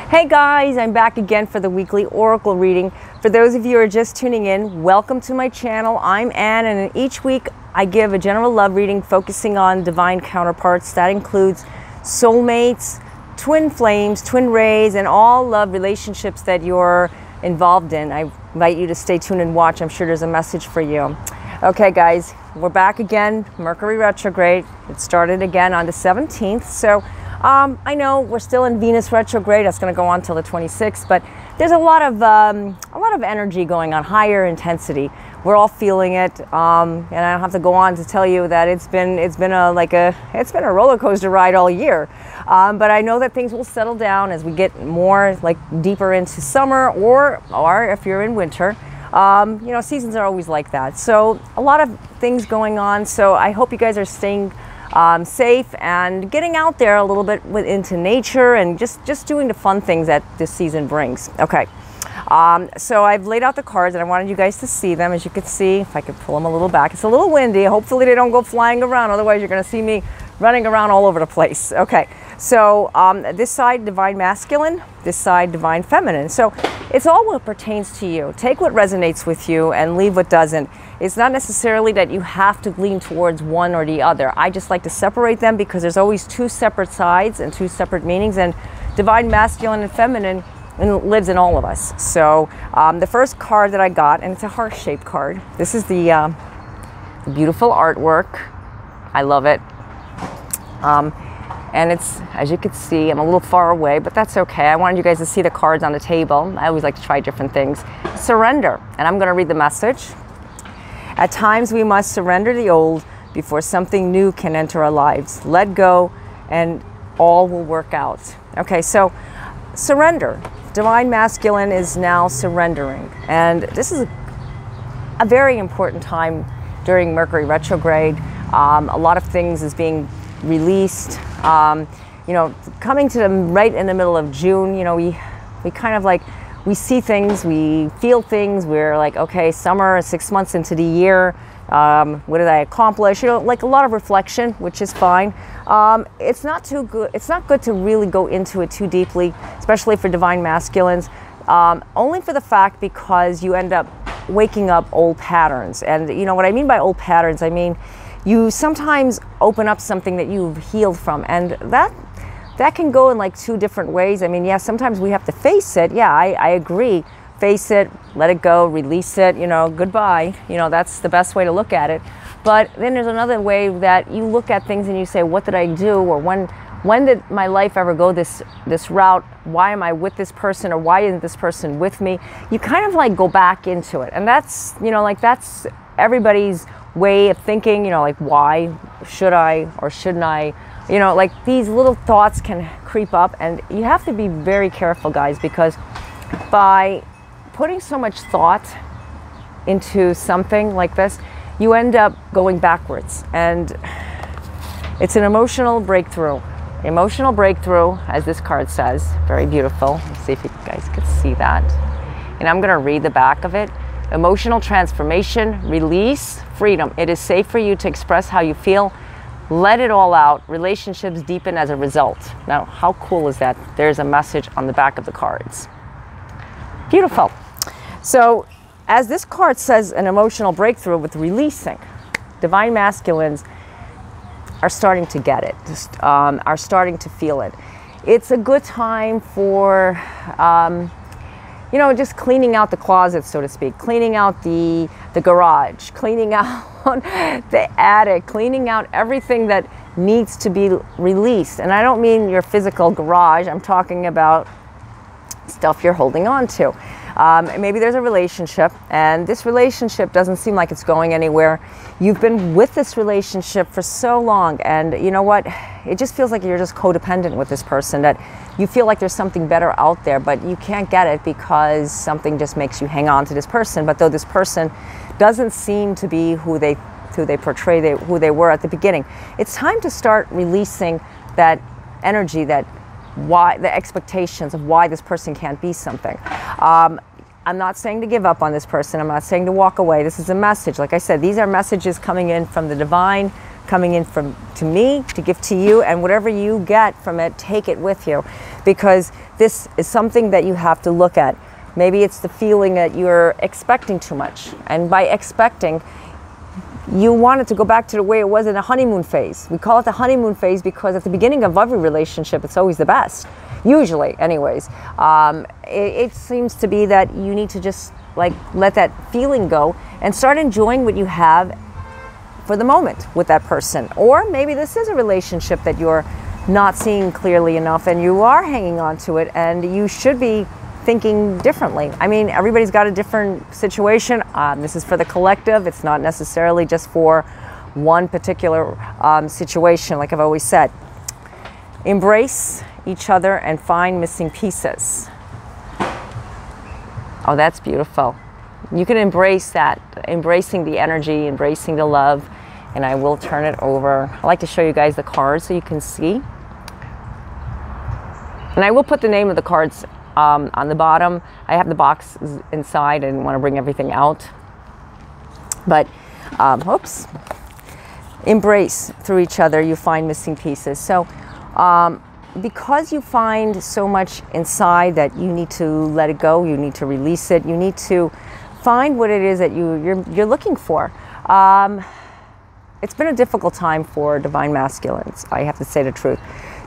Hey guys, I'm back again for the weekly Oracle reading. For those of you who are just tuning in, welcome to my channel. I'm Anne, and each week I give a general love reading focusing on divine counterparts. That includes soulmates, twin flames, twin rays, and all love relationships that you're involved in. I invite you to stay tuned and watch. I'm sure there's a message for you. Okay guys, we're back again. Mercury retrograde. It started again on the 17th. So I know we're still in Venus retrograde. That's going to go on till the 26th, but there's a lot of energy going on, higher intensity. We're all feeling it, and I don't have to go on to tell you that it's been a roller coaster ride all year. But I know that things will settle down as we get more deeper into summer, or if you're in winter. You know, seasons are always like that. So a lot of things going on. So I hope you guys are staying safe and getting out there a little bit into nature and just doing the fun things that this season brings. Okay, so I've laid out the cards and I wanted you guys to see them. As you can see, if I could pull them a little back, it's a little windy. Hopefully they don't go flying around, otherwise you're going to see me running around all over the place. Okay, so this side divine masculine, this side divine feminine. So it's all what pertains to you. Take what resonates with you and leave what doesn't. It's not necessarily that you have to lean towards one or the other. I just like to separate them because there's always two separate sides and two separate meanings, and divine masculine and feminine lives in all of us. So the first card that I got, and it's a heart-shaped card. This is the beautiful artwork. I love it. And it's, as you can see, I'm a little far away, but that's okay. I wanted you guys to see the cards on the table. I always like to try different things. Surrender, and I'm going to read the message. At times we must surrender the old before something new can enter our lives. Let go and all will work out. Okay, so surrender. Divine masculine is now surrendering. And this is a very important time during Mercury retrograde. A lot of things is being released. You know, coming to them right in the middle of June, you know, we kind of we see things, we feel things. We're like, okay, summer, 6 months into the year. What did I accomplish? You know, like a lot of reflection, which is fine. It's not too good. It's not good to really go into it too deeply, especially for divine masculines. Only for the fact because you end up waking up old patterns. And you know what I mean by old patterns? I mean, you sometimes open up something that you've healed from, and that can go in two different ways. I mean, yeah, sometimes we have to face it. Yeah, I agree. Face it, let it go, release it, you know, goodbye. You know, that's the best way to look at it. But then there's another way that you look at things and you say, what did I do? Or when did my life ever go this route? Why am I with this person, or why isn't this person with me? You kind of go back into it. And that's, you know, that's everybody's way of thinking, you know, why should I or shouldn't I? You know, these little thoughts can creep up, and you have to be very careful, guys, because by putting so much thought into something like this, you end up going backwards, and it's an emotional breakthrough. Emotional breakthrough, as this card says, very beautiful. Let's see if you guys can see that. And I'm going to read the back of it. Emotional transformation, release, freedom. It is safe for you to express how you feel. Let it all out. Relationships deepen as a result. Now, how cool is that? There's a message on the back of the cards. Beautiful. So, as this card says, an emotional breakthrough with releasing, divine masculines are starting to get it, are starting to feel it. It's a good time for, you know, just cleaning out the closet, so to speak, cleaning out the garage, cleaning out the attic, cleaning out everything that needs to be released. And I don't mean your physical garage. I'm talking about stuff you're holding on to. Maybe there's a relationship, and this relationship doesn't seem like it's going anywhere. You've been with this relationship for so long, and you know what? It just feels like you're just codependent with this person, that you feel like there's something better out there, but you can't get it because something just makes you hang on to this person. But though this person doesn't seem to be who they portray who they were at the beginning, it's time to start releasing that energy, that why the expectations of why this person can't be something. I'm not saying to give up on this person. I'm not saying to walk away. This is a message. Like I said, these are messages coming in from the divine coming in to me to give to you, and whatever you get from it, take it with you, because this is something that you have to look at. Maybe it's the feeling that you're expecting too much, and by expecting, you want it to go back to the way it was in the honeymoon phase. We call it the honeymoon phase because at the beginning of every relationship, it's always the best, usually anyways. It seems to be that you need to just like let that feeling go and start enjoying what you have for the moment with that person. Or maybe this is a relationship that you're not seeing clearly enough and you are hanging on to it, and you should be thinking differently. I mean, everybody's got a different situation. This is for the collective. It's not necessarily just for one particular situation, like I've always said. Embrace each other and find missing pieces. Oh, that's beautiful. You can embrace that, embracing the energy, embracing the love, and I will turn it over. I like to show you guys the cards so you can see. And I will put the name of the cards on the bottom. I have the box inside and want to bring everything out. But, oops. Embrace through each other, you find missing pieces. So, because you find so much inside that you need to let it go, you need to release it, you need to find what it is that you're looking for. It's been a difficult time for divine masculines, I have to say the truth.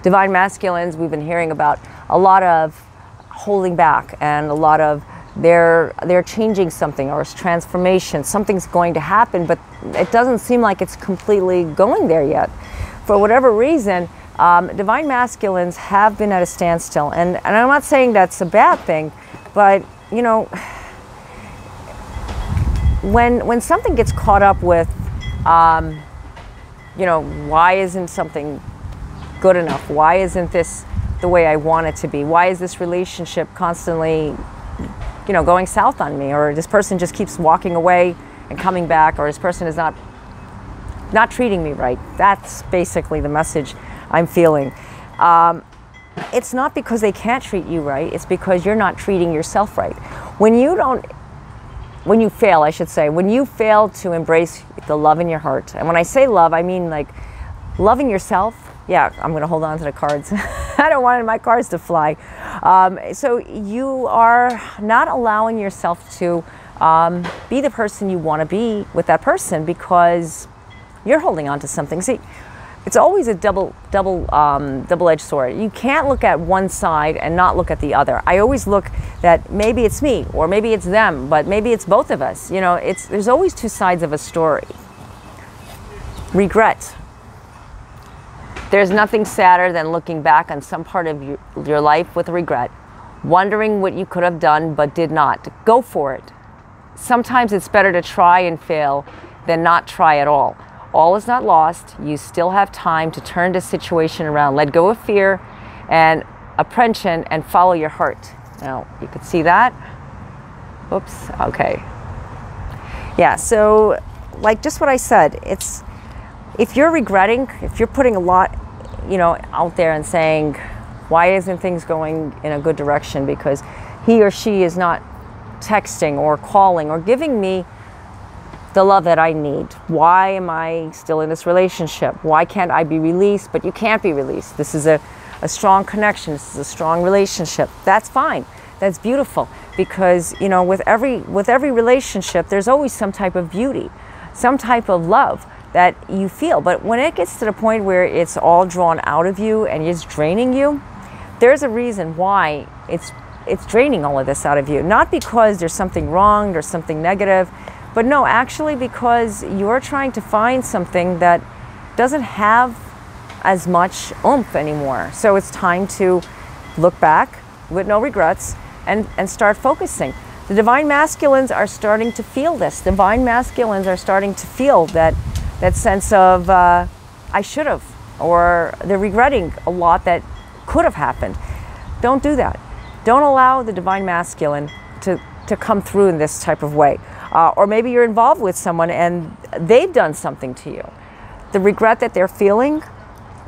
Divine masculines, we've been hearing about a lot of holding back and a lot of they're changing something, or it's transformation. Something's going to happen, but it doesn't seem like it's completely going there yet. For whatever reason, divine masculines have been at a standstill. And I'm not saying that's a bad thing, but you know, when something gets caught up with, you know, why isn't something good enough? Why isn't this the way I want it to be? Why is this relationship constantly, you know, going south on me? Or this person just keeps walking away and coming back, or this person is not treating me right. That's basically the message I'm feeling. It's not because they can't treat you right, it's because you're not treating yourself right. When you fail, I should say, when you fail to embrace the love in your heart, and when I say love, I mean like loving yourself. Yeah, I'm gonna hold on to the cards. I don't want my cards to fly. So you are not allowing yourself to be the person you wanna be with that person because you're holding on to something. See, it's always a double-edged sword. You can't look at one side and not look at the other. I always look that maybe it's me or maybe it's them, but maybe it's both of us. You know, there's always two sides of a story. Regret. There's nothing sadder than looking back on some part of your life with regret, wondering what you could have done but did not. Go for it. Sometimes it's better to try and fail than not try at all. All is not lost. You still have time to turn the situation around. Let go of fear and apprehension and follow your heart. Now, you could see that. Oops, okay. Yeah, so like just what I said, it's, if you're regretting, if you're putting a lot, you know, out there and saying, why isn't things going in a good direction? Because he or she is not texting or calling or giving me the love that I need. Why am I still in this relationship? Why can't I be released? But you can't be released. This is a strong connection. This is a strong relationship. That's fine. That's beautiful. Because, you know, with every relationship, there's always some type of beauty, some type of love that you feel. But when it gets to the point where it's all drawn out of you and it's draining you, there's a reason why it's draining all of this out of you. Not because there's something wrong, there's something negative, but no, actually because you're trying to find something that doesn't have as much oomph anymore. So it's time to look back with no regrets and start focusing. The divine masculines are starting to feel this. Divine masculines are starting to feel that sense of I should have, or they're regretting a lot that could have happened. Don't do that. Don't allow the divine masculine to come through in this type of way. Or maybe you're involved with someone and they've done something to you. The regret that they're feeling,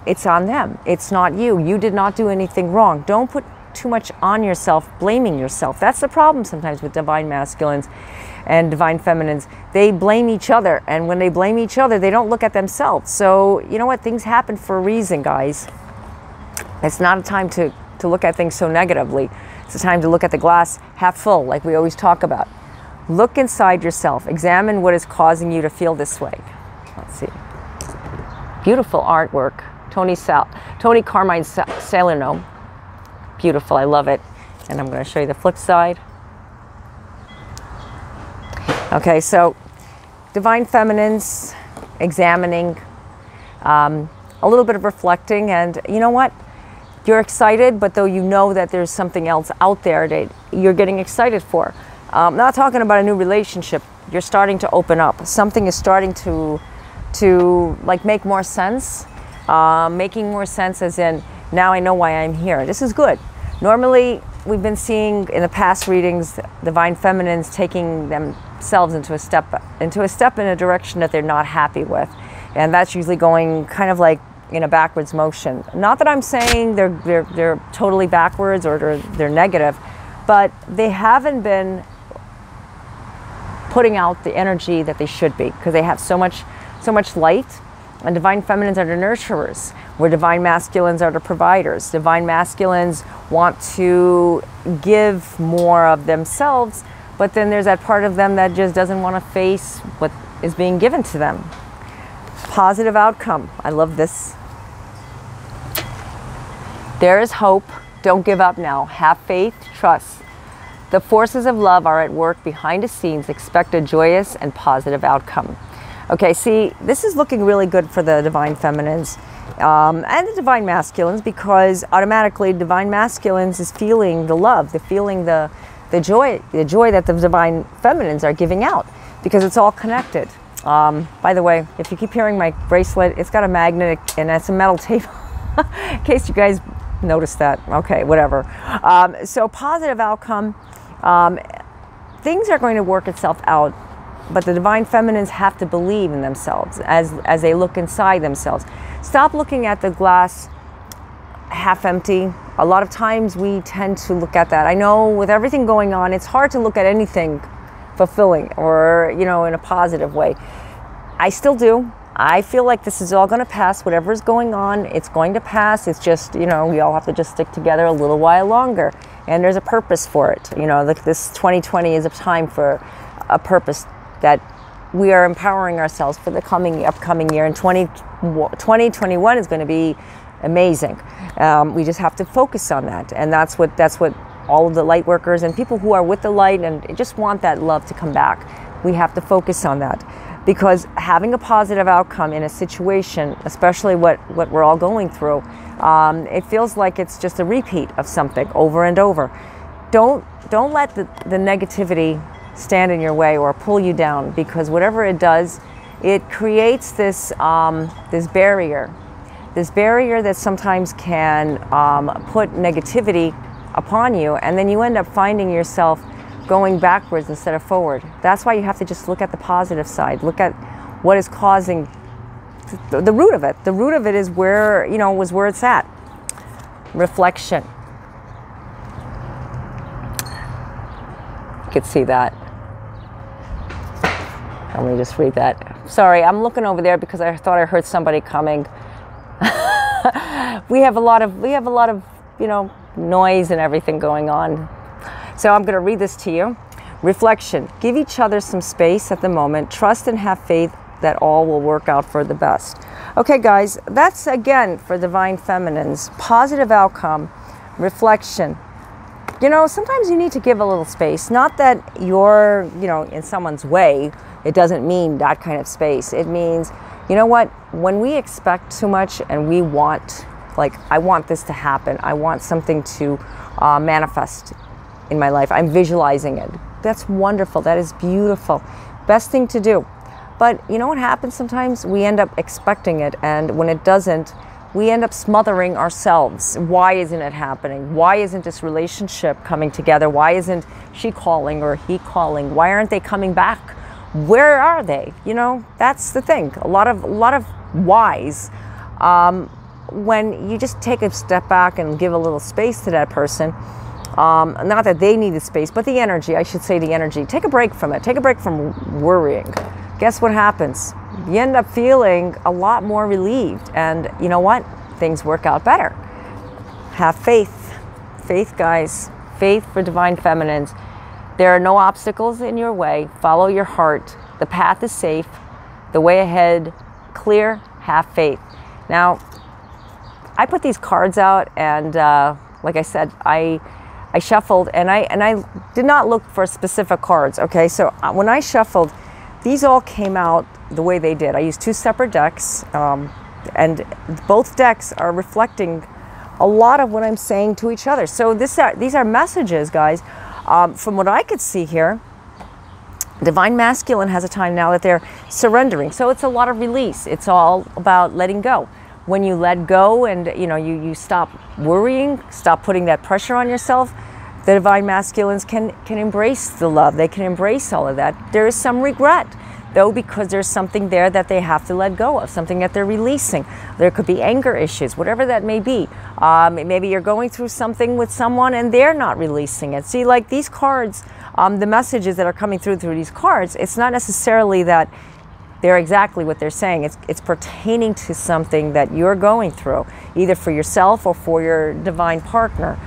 it's on them. It's not you. You did not do anything wrong. Don't put too much on yourself, blaming yourself. That's the problem sometimes with divine masculines and divine feminines. They blame each other, and when they blame each other, they don't look at themselves. So you know what? Things happen for a reason, guys. It's not a time to look at things so negatively. It's a time to look at the glass half full, like we always talk about. Look inside yourself. Examine what is causing you to feel this way. Let's see. Beautiful artwork. Tony Carmine Salerno. Beautiful, I love it. And I'm going to show you the flip side. Okay, so divine feminines, examining, a little bit of reflecting, and you know what? You're excited, but though you know that there's something else out there that you're getting excited for. I'm not talking about a new relationship. You're starting to open up. Something is starting to like make more sense. Making more sense as in, now I know why I'm here. This is good. Normally, we've been seeing in the past readings, divine feminines taking themselves into a step in a direction that they're not happy with. And that's usually going kind of like in a backwards motion. Not that I'm saying they're totally backwards or they're negative, but they haven't been putting out the energy that they should be, because they have so much light. And divine feminines are the nurturers, where divine masculines are the providers. Divine masculines want to give more of themselves, but then there's that part of them that just doesn't want to face what is being given to them. Positive outcome. I love this. There is hope. Don't give up now. Have faith, trust. The forces of love are at work behind the scenes. Expect a joyous and positive outcome. Okay, see, this is looking really good for the divine feminines and the divine masculines, because automatically divine masculines is feeling the love, feeling the joy that the divine feminines are giving out, because it's all connected. By the way, if you keep hearing my bracelet, it's got a magnet and it's a metal tape, in case you guys noticed that. Okay, whatever. So positive outcome. Things are going to work itself out. But the divine feminines have to believe in themselves as they look inside themselves. Stop looking at the glass half empty. A lot of times we tend to look at that. I know with everything going on, it's hard to look at anything fulfilling or, you know, in a positive way. I still do. I feel like this is all going to pass. Whatever is going on, it's going to pass. It's just, you know, we all have to just stick together a little while longer. And there's a purpose for it. You know, this 2020 is a time for a purpose, that we are empowering ourselves for the upcoming year, and 2021 is going to be amazing. We just have to focus on that, and that's what all of the light workers and people who are with the light and just want that love to come back. We have to focus on that, because having a positive outcome in a situation, especially what we're all going through, it feels like it's just a repeat of something over and over. Don't let the negativity stand in your way or pull you down, because whatever it does, it creates this this barrier that sometimes can put negativity upon you, and then you end up finding yourself going backwards instead of forward. That's why you have to just look at the positive side. Look at what is causing the root of it. The root of it is where, you know, was where it's at. Reflection. You could see that. Let me just read that. Sorry, I'm looking over there because I thought I heard somebody coming. we have a lot of, you know, noise and everything going on. So I'm going to read this to you. Reflection. Give each other some space at the moment. Trust and have faith that all will work out for the best. Okay, guys, that's again for divine feminines. Positive outcome. Reflection. You know, sometimes you need to give a little space. Not that you're, you know, in someone's way. It doesn't mean that kind of space. It means, you know what, when we expect too much and we want, like, I want this to happen. I want something to manifest in my life. I'm visualizing it. That's wonderful. That is beautiful. Best thing to do. But you know what happens sometimes? We end up expecting it, and when it doesn't, we end up smothering ourselves. Why isn't it happening? Why isn't this relationship coming together? Why isn't she calling or he calling? Why aren't they coming back? Where are they? You know, that's the thing. A lot of whys, when you just take a step back and give a little space to that person, not that they need the space, but the energy, I should say the energy. Take a break from it. Take a break from worrying. Guess what happens? You end up feeling a lot more relieved. And you know what? Things work out better. Have faith. Faith, guys. Faith for divine feminines. There are no obstacles in your way. Follow your heart. The path is safe. The way ahead clear. Have faith. Now, I put these cards out, and like I said, I shuffled, and I did not look for specific cards. Okay, so when I shuffled, these all came out the way they did. I used 2 separate decks, and both decks are reflecting a lot of what I'm saying to each other. So these are messages, guys. From what I could see here, Divine Masculine has a time now that they're surrendering. So it's a lot of release. It's all about letting go. When you let go and you stop worrying, stop putting that pressure on yourself, the Divine Masculines can embrace the love. They can embrace all of that. There is some regret, though, because there's something there that they have to let go of, something that they're releasing. There could be anger issues, whatever that may be. Maybe you're going through something with someone and they're not releasing it. See, like these cards, the messages that are coming through these cards, it's not necessarily that they're exactly what they're saying. It's pertaining to something that you're going through, either for yourself or for your divine partner.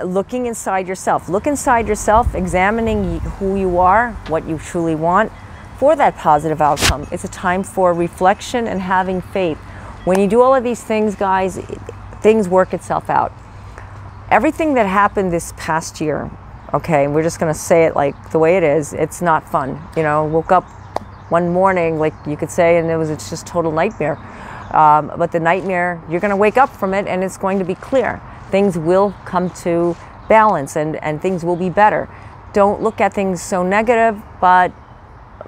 Looking inside yourself. Look inside yourself, examining who you are, what you truly want for that positive outcome. It's a time for reflection and having faith. When you do all of these things, guys, things work itself out. Everything that happened this past year, okay, we're just going to say it like the way it is, it's not fun. Woke up one morning, like you could say, and it's just total nightmare. But the nightmare, you're going to wake up from it and it's going to be clear. Things will come to balance and things will be better. Don't look at things so negative, but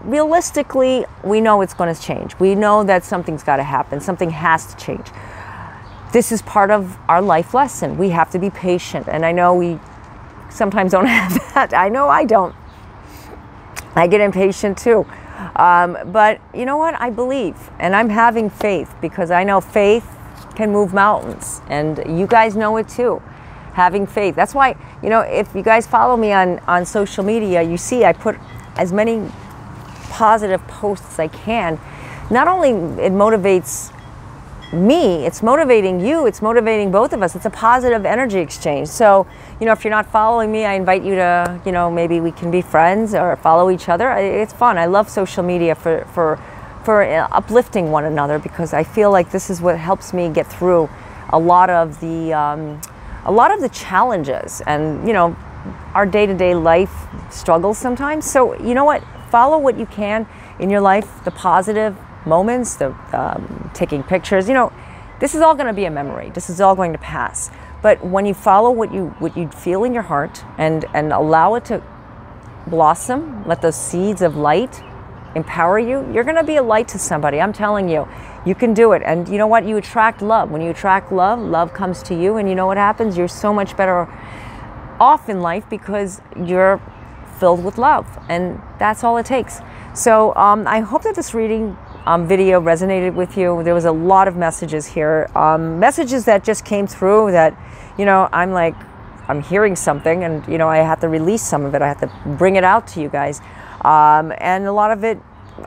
realistically, we know it's going to change. We know that something's got to happen. Something has to change. This is part of our life lesson. We have to be patient. And I know we sometimes don't have that. I know I don't. I get impatient too. But you know what? I believe, and I'm having faith, because I know faith can move mountains, and you guys know it too. Having faith. That's why, if you guys follow me on social media, you see I put as many positive posts as I can. Not only it motivates me, it's motivating you, it's motivating both of us. It's a positive energy exchange. So, if you're not following me, I invite you to, maybe we can be friends or follow each other. It's fun. I love social media for uplifting one another, because I feel like this is what helps me get through a lot of the challenges and, our day-to-day life struggles sometimes. So, you know what? Follow what you can in your life, the positive moments, the taking pictures. This is all going to be a memory. This is all going to pass. But when you follow what you feel in your heart and allow it to blossom, let those seeds of light empower you, you're going to be a light to somebody. I'm telling you, you can do it. And you know what? You attract love. When you attract love, love comes to you. And you know what happens? You're so much better off in life because you're filled with love. And that's all it takes. So I hope that this reading video resonated with you. There was a lot of messages here. Messages that just came through that, I'm hearing something, and, I have to release some of it. I have to bring it out to you guys. And a lot of it,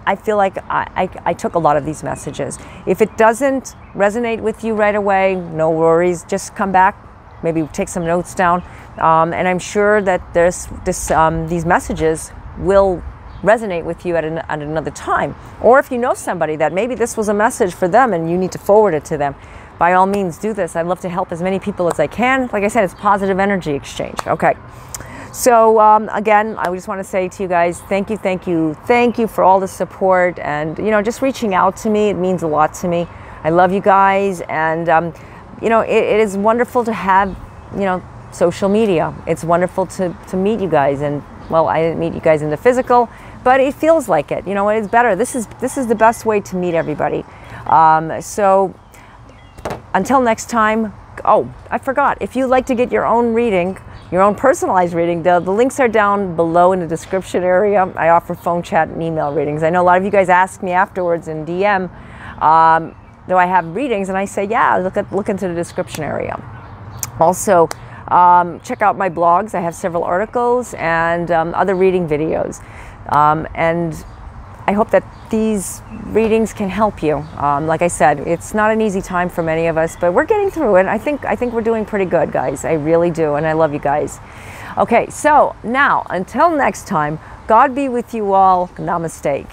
I feel like I took a lot of these messages. If it doesn't resonate with you right away, no worries. Just come back, maybe take some notes down. And I'm sure that these messages will resonate with you at another time. Or if you know somebody that maybe this was a message for them and you need to forward it to them, by all means do this. I'd love to help as many people as I can. Like I said, it's positive energy exchange. Okay. So again, I just want to say to you guys, thank you for all the support, and just reaching out to me. It means a lot to me. I love you guys, and it is wonderful to have social media. It's wonderful to meet you guys, and well, I didn't meet you guys in the physical, but it feels like it. It's better. This is the best way to meet everybody. So until next time. Oh, I forgot. If you'd like to get your own reading, your own personalized reading, the links are down below in the description area. I offer phone, chat, and email readings. I know a lot of you guys ask me afterwards in DM, though I have readings, and I say, yeah, look into the description area. Also, check out my blogs. I have several articles and other reading videos. And I hope that these readings can help you. Like I said, it's not an easy time for many of us, but we're getting through it. I think we're doing pretty good, guys. I really do, and I love you guys. Okay, so now, until next time, God be with you all. Namaste.